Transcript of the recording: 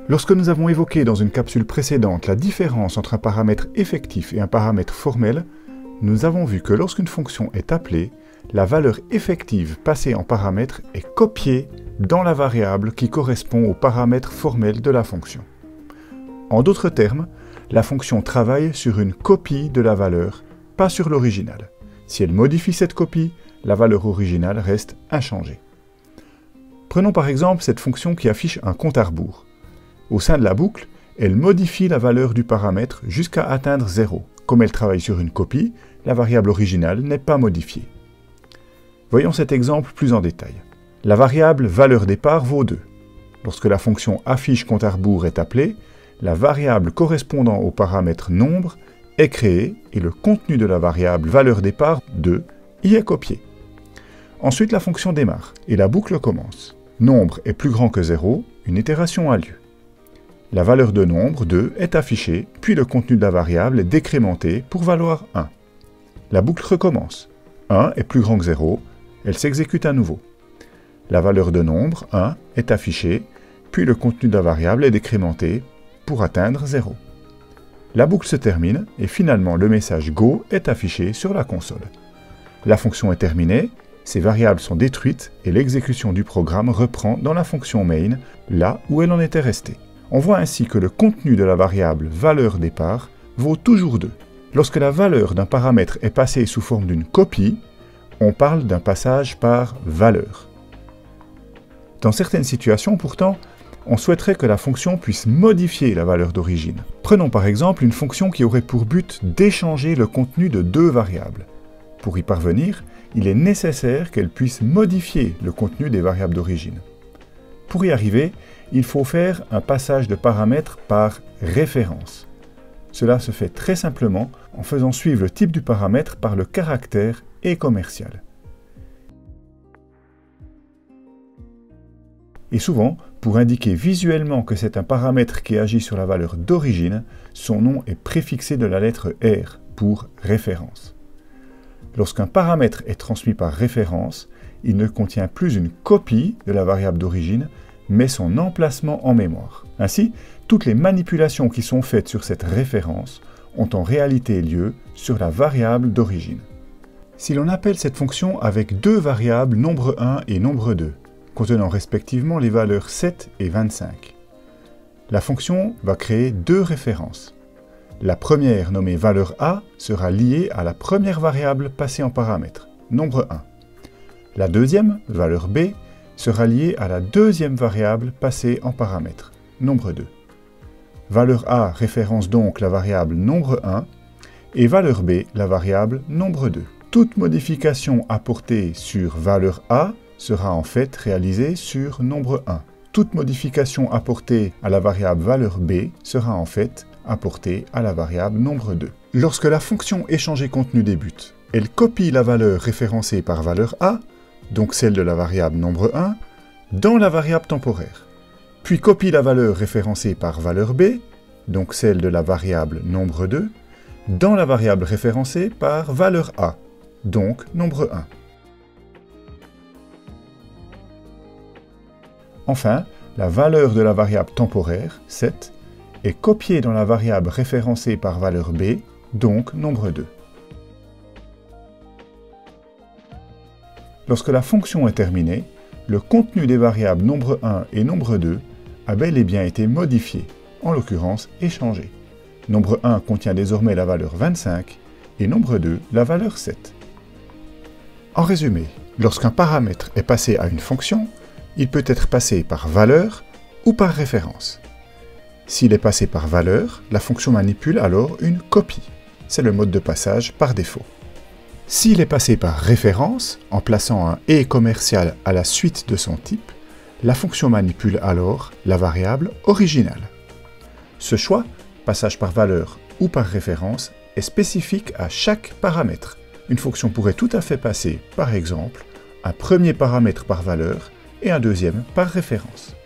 Lorsque nous avons évoqué dans une capsule précédente la différence entre un paramètre effectif et un paramètre formel, nous avons vu que lorsqu'une fonction est appelée, la valeur effective passée en paramètre est copiée dans la variable qui correspond au paramètre formel de la fonction. En d'autres termes, la fonction travaille sur une copie de la valeur, pas sur l'original. Si elle modifie cette copie, la valeur originale reste inchangée. Prenons par exemple cette fonction qui affiche un compte à rebours. Au sein de la boucle, elle modifie la valeur du paramètre jusqu'à atteindre 0. Comme elle travaille sur une copie, la variable originale n'est pas modifiée. Voyons cet exemple plus en détail. La variable valeur départ vaut 2. Lorsque la fonction affiche compte à rebours est appelée, la variable correspondant au paramètre nombre est créée et le contenu de la variable valeur départ 2 y est copié. Ensuite, la fonction démarre et la boucle commence. Nombre est plus grand que 0, une itération a lieu. La valeur de nombre 2 est affichée, puis le contenu de la variable est décrémenté pour valoir 1. La boucle recommence. 1 est plus grand que 0, elle s'exécute à nouveau. La valeur de nombre 1 est affichée, puis le contenu de la variable est décrémenté pour atteindre 0. La boucle se termine et finalement le message Go est affiché sur la console. La fonction est terminée, ces variables sont détruites et l'exécution du programme reprend dans la fonction main, là où elle en était restée. On voit ainsi que le contenu de la variable valeur départ vaut toujours 2. Lorsque la valeur d'un paramètre est passée sous forme d'une copie, on parle d'un passage par valeur. Dans certaines situations, pourtant, on souhaiterait que la fonction puisse modifier la valeur d'origine. Prenons par exemple une fonction qui aurait pour but d'échanger le contenu de deux variables. Pour y parvenir, il est nécessaire qu'elle puisse modifier le contenu des variables d'origine. Pour y arriver, il faut faire un passage de paramètres par référence. Cela se fait très simplement en faisant suivre le type du paramètre par le caractère et commercial. Et souvent, pour indiquer visuellement que c'est un paramètre qui agit sur la valeur d'origine, son nom est préfixé de la lettre R pour référence. Lorsqu'un paramètre est transmis par référence, il ne contient plus une copie de la variable d'origine, mais son emplacement en mémoire. Ainsi, toutes les manipulations qui sont faites sur cette référence ont en réalité lieu sur la variable d'origine. Si l'on appelle cette fonction avec deux variables nombre 1 et nombre 2, contenant respectivement les valeurs 7 et 25, la fonction va créer deux références. La première, nommée valeur A, sera liée à la première variable passée en paramètre, nombre 1. La deuxième, valeur B, sera liée à la deuxième variable passée en paramètre, nombre 2. Valeur A référence donc la variable nombre 1 et valeur B la variable nombre 2. Toute modification apportée sur valeur A sera en fait réalisée sur nombre 1. Toute modification apportée à la variable valeur B sera en fait apportée à la variable nombre 2. Lorsque la fonction échanger contenu débute, elle copie la valeur référencée par valeur A, donc celle de la variable nombre 1, dans la variable temporaire, puis copie la valeur référencée par valeur B, donc celle de la variable nombre 2, dans la variable référencée par valeur A, donc nombre 1. Enfin, la valeur de la variable temporaire, 7, est copiée dans la variable référencée par valeur B, donc nombre 2. Lorsque la fonction est terminée, le contenu des variables nombre 1 et nombre 2 a bel et bien été modifié, en l'occurrence échangé. Nombre 1 contient désormais la valeur 25 et nombre 2 la valeur 7. En résumé, lorsqu'un paramètre est passé à une fonction, il peut être passé par valeur ou par référence. S'il est passé par valeur, la fonction manipule alors une copie. C'est le mode de passage par défaut. S'il est passé par référence, en plaçant un « et » commercial à la suite de son type, la fonction manipule alors la variable originale. Ce choix, passage par valeur ou par référence, est spécifique à chaque paramètre. Une fonction pourrait tout à fait passer, par exemple, un premier paramètre par valeur et un deuxième par référence.